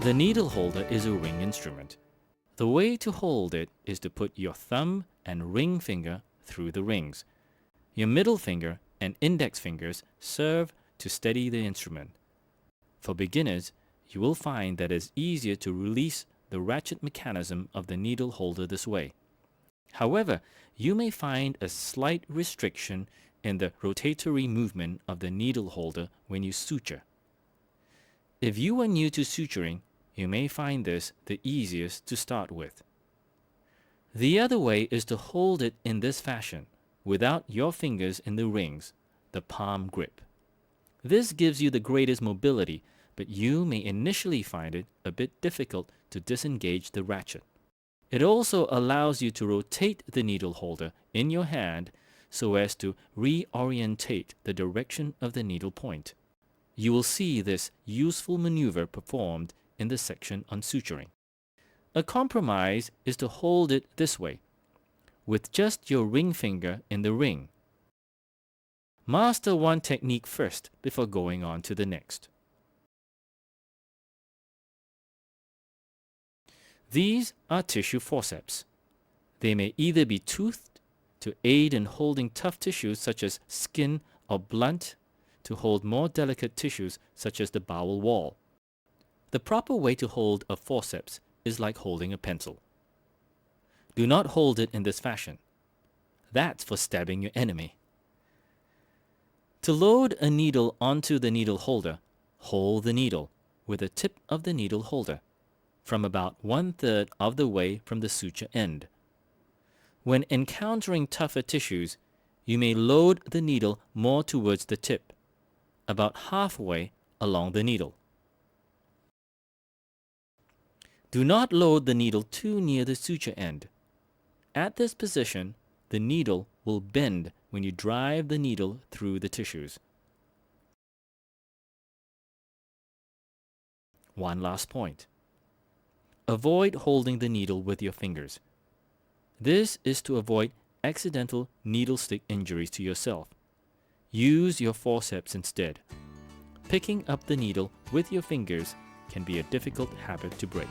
The needle holder is a ring instrument. The way to hold it is to put your thumb and ring finger through the rings. Your middle finger and index fingers serve to steady the instrument. For beginners, you will find that it's easier to release the ratchet mechanism of the needle holder this way. However, you may find a slight restriction in the rotatory movement of the needle holder when you suture. If you are new to suturing, you may find this the easiest to start with. The other way is to hold it in this fashion, without your fingers in the rings, the palm grip. This gives you the greatest mobility, but you may initially find it a bit difficult to disengage the ratchet. It also allows you to rotate the needle holder in your hand so as to reorientate the direction of the needle point. You will see this useful maneuver performed in the section on suturing. A compromise is to hold it this way, with just your ring finger in the ring. Master one technique first before going on to the next. These are tissue forceps. They may either be toothed to aid in holding tough tissues such as skin or blunt to hold more delicate tissues such as the bowel wall. The proper way to hold a forceps is like holding a pencil. Do not hold it in this fashion. That's for stabbing your enemy. To load a needle onto the needle holder, hold the needle with the tip of the needle holder from about 1/3 of the way from the suture end. When encountering tougher tissues, you may load the needle more towards the tip, about halfway along the needle. Do not load the needle too near the suture end. At this position, the needle will bend when you drive the needle through the tissues. One last point. Avoid holding the needle with your fingers. This is to avoid accidental needle stick injuries to yourself. Use your forceps instead. Picking up the needle with your fingers can be a difficult habit to break.